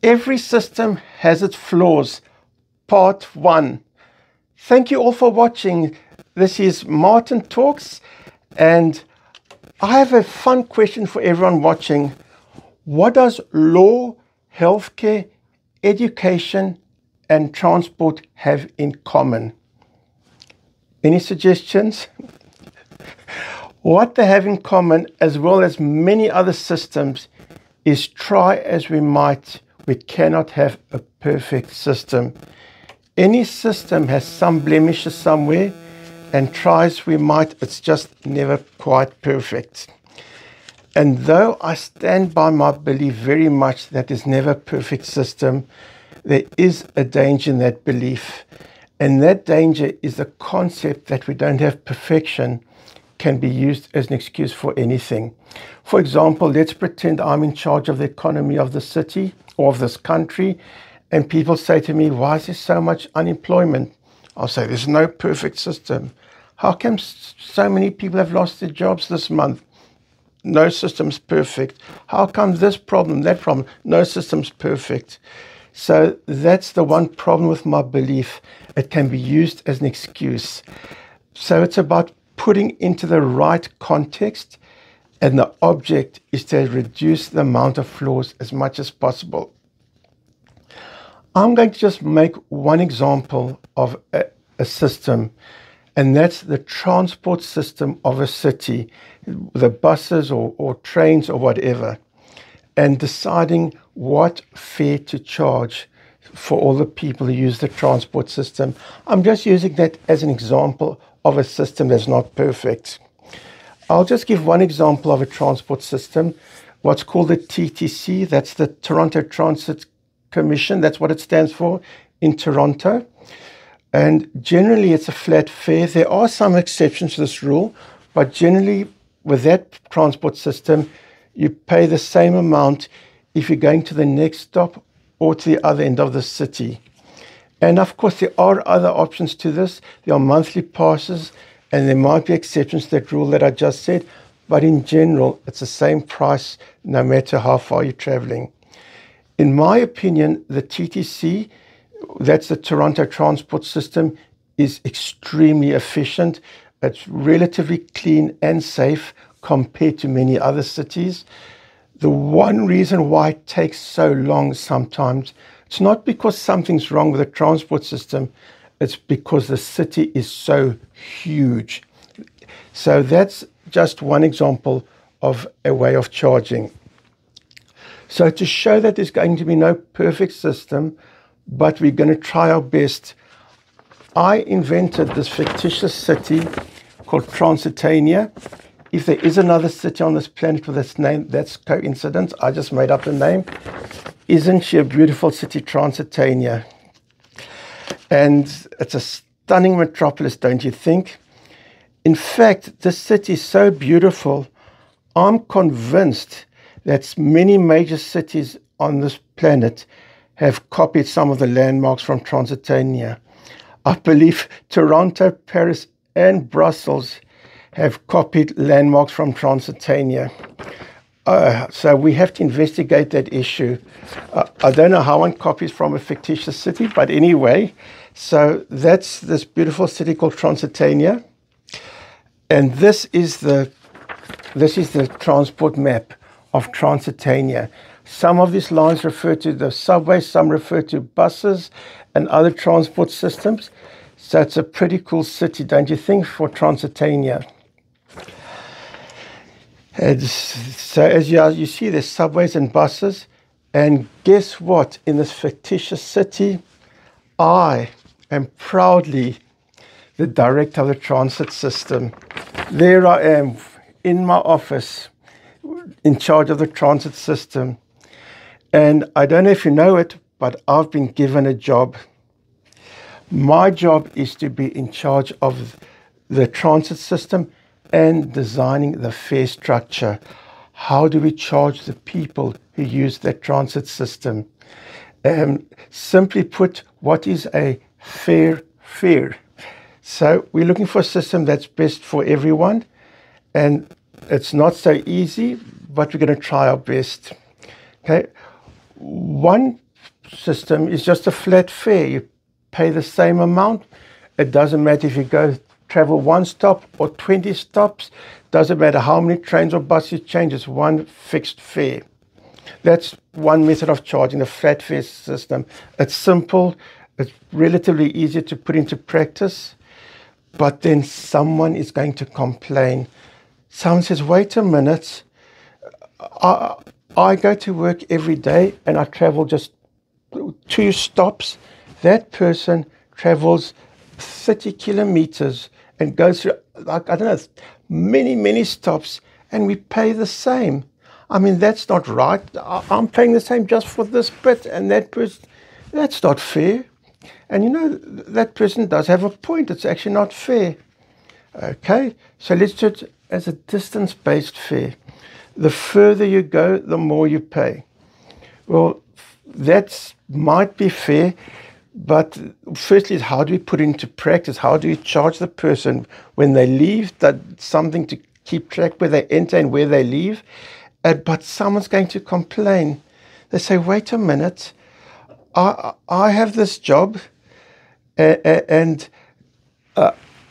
Every system has its flaws. Part 1. Thank you all for watching. This is Martin Talks, and I have a fun question for everyone watching. What does law, healthcare, education, and transport have in common? Any suggestions? What they have in common, as well as many other systems, is try as we might, we cannot have a perfect system. Any system has some blemishes somewhere, and try as we might, it's just never quite perfect. And though I stand by my belief very much that there's never a perfect system, there is a danger in that belief. And that danger is the concept that we don't have perfection can be used as an excuse for anything. For example, let's pretend I'm in charge of the economy of the city or of this country, and people say to me, why is there so much unemployment? I'll say, there's no perfect system. How come so many people have lost their jobs this month? No system's perfect. How come this problem, that problem? No system's perfect. So that's the one problem with my belief. It can be used as an excuse. So it's about putting into the right context, and the object is to reduce the amount of flaws as much as possible. I'm going to just make one example of a system, and that's the transport system of a city, the buses or trains or whatever, and deciding what fare to charge for all the people who use the transport system. I'm just using that as an example of a system that's not perfect. I'll just give one example of a transport system, what's called the TTC, that's the Toronto Transit Commission, that's what it stands for in Toronto. And generally it's a flat fare. There are some exceptions to this rule, but generally with that transport system, you pay the same amount if you're going to the next stop or to the other end of the city. And of course, there are other options to this. There are monthly passes, and there might be exceptions to that rule that I just said. But in general, it's the same price no matter how far you're traveling. In my opinion, the TTC, that's the Toronto Transport System, is extremely efficient. It's relatively clean and safe compared to many other cities. The one reason why it takes so long sometimes, it's not because something's wrong with the transport system, it's because the city is so huge. So that's just one example of a way of charging. So to show that there's going to be no perfect system, but we're going to try our best, I invented this fictitious city called Transitania. If there is another city on this planet with this name, that's coincidence. I just made up the name. Isn't she a beautiful city, Transitania? And it's a stunning metropolis, don't you think? In fact, this city is so beautiful, I'm convinced that many major cities on this planet have copied some of the landmarks from Transitania. I believe Toronto, Paris, and Brussels have copied landmarks from Transitania. So we have to investigate that issue. I don't know how one copies from a fictitious city, but anyway, so that's this beautiful city called Transitania. And this is the transport map of Transitania. Some of these lines refer to the subway, some refer to buses and other transport systems. So it's a pretty cool city, don't you think, for Transitania? So as you see, there's subways and buses. And guess what? In this fictitious city, I am proudly the director of the transit system. There I am in my office in charge of the transit system. And I don't know if you know it, but I've been given a job. My job is to be in charge of the transit system and designing the fare structure. How do we charge the people who use that transit system? Simply put, what is a fair fare? So we're looking for a system that's best for everyone, and it's not so easy, but we're going to try our best. Okay. One system is just a flat fare. You pay the same amount. It doesn't matter if you travel 1 stop or 20 stops. Doesn't matter how many trains or buses you change. It's one fixed fare. That's one method of charging, the flat fare system. It's simple. It's relatively easy to put into practice. But then someone is going to complain. Someone says, wait a minute. I go to work every day and I travel just 2 stops. That person travels 30 kilometers and goes through, like, I don't know, many stops, and we pay the same. I mean, that's not right. I'm paying the same just for this bit, and that person, that's not fair. And you know, that person does have a point. It's actually not fair. Okay, so let's do it as a distance-based fare. The further you go, the more you pay. Well, that might be fair, but firstly, how do we put it into practice? How do you charge the person when they leave? That's something to keep track where they enter and where they leave. But someone's going to complain. They say, wait a minute, I have this job and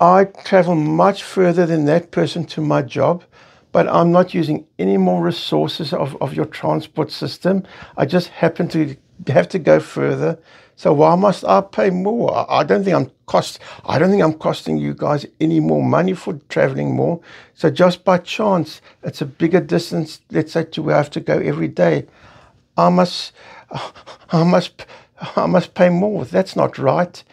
I travel much further than that person to my job, but I'm not using any more resources of your transport system. I just happen to have to go further. So why must I pay more? I don't think I'm costing you guys any more money for traveling more. So just by chance, it's a bigger distance, let's say, to where I have to go every day. I must pay more. That's not right.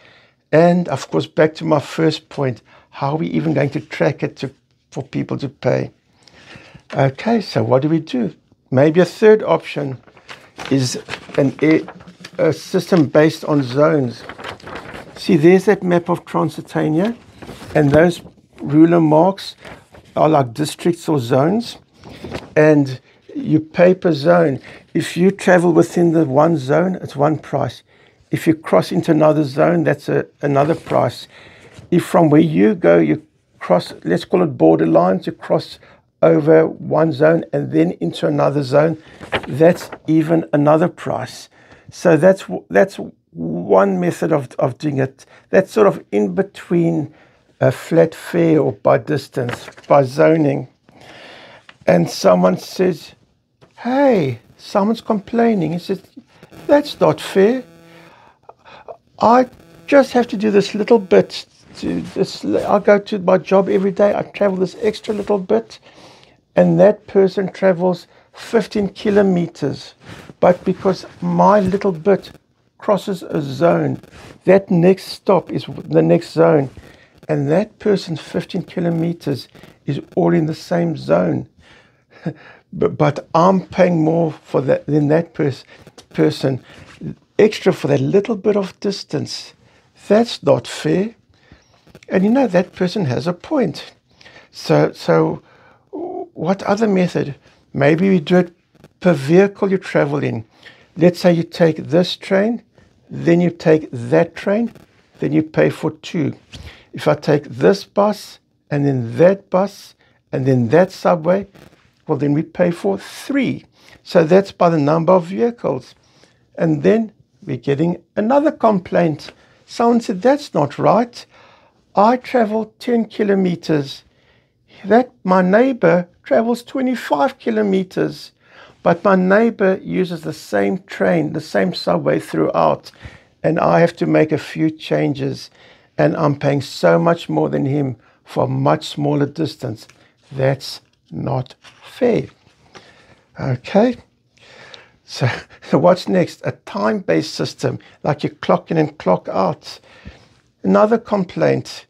And of course, back to my first point, how are we even going to track it for people to pay? Okay, so what do we do? Maybe a third option is a system based on zones. See, there's that map of Transylvania, and those ruler marks are like districts or zones, and you pay per zone. If you travel within the one zone, it's one price. If you cross into another zone, that's another price. If from where you go, you cross, let's call it borderlines, you cross over one zone and then into another zone, that's even another price. So that's one method of doing it. That's sort of in between a flat fare or by distance, by zoning. And someone says, hey, someone's complaining. He says, that's not fair. I just have to do this little bit. I go to my job every day. I travel this extra little bit. And that person travels 15 kilometers. But because my little bit crosses a zone, that next stop is the next zone. And that person's 15 kilometers is all in the same zone. But I'm paying more for that than that person. Extra for that little bit of distance. That's not fair. And you know, that person has a point. So what other method? Maybe we do it per vehicle you travel in. Let's say you take this train, then you take that train, then you pay for 2. If I take this bus, and then that bus, and then that subway, well, then we pay for 3. So that's by the number of vehicles. And then we're getting another complaint. Someone said, that's not right. I travel 10 kilometers. My neighbor travels 25 kilometers. But my neighbor uses the same train, the same subway throughout. And I have to make a few changes. And I'm paying so much more than him for a much smaller distance. That's not fair. Okay. So what's next? A time-based system, like you clock in and clock out. Another complaint.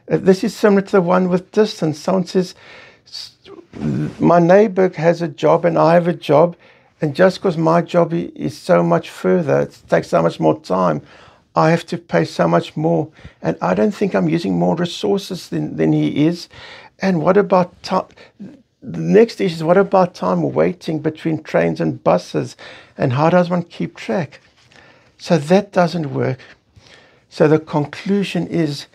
This is similar to the one with distance. Someone says, my neighbor has a job and I have a job, and just because my job is so much further, it takes so much more time, I have to pay so much more. And I don't think I'm using more resources than he is. And what about time? The next issue is, what about time waiting between trains and buses? And how does one keep track? So that doesn't work. So the conclusion is,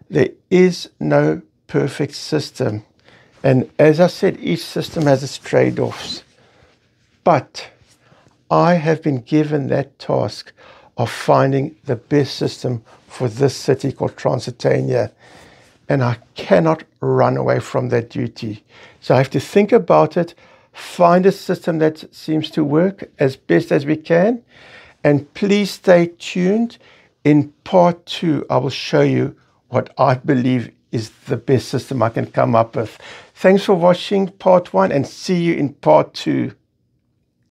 there is no perfect system. And as I said, each system has its trade-offs. But I have been given that task of finding the best system for this city called Transylvania. And I cannot run away from that duty. So I have to think about it, find a system that seems to work as best as we can. And please stay tuned. In part 2, I will show you what I believe is the best system I can come up with. Thanks for watching part 1 and see you in part 2.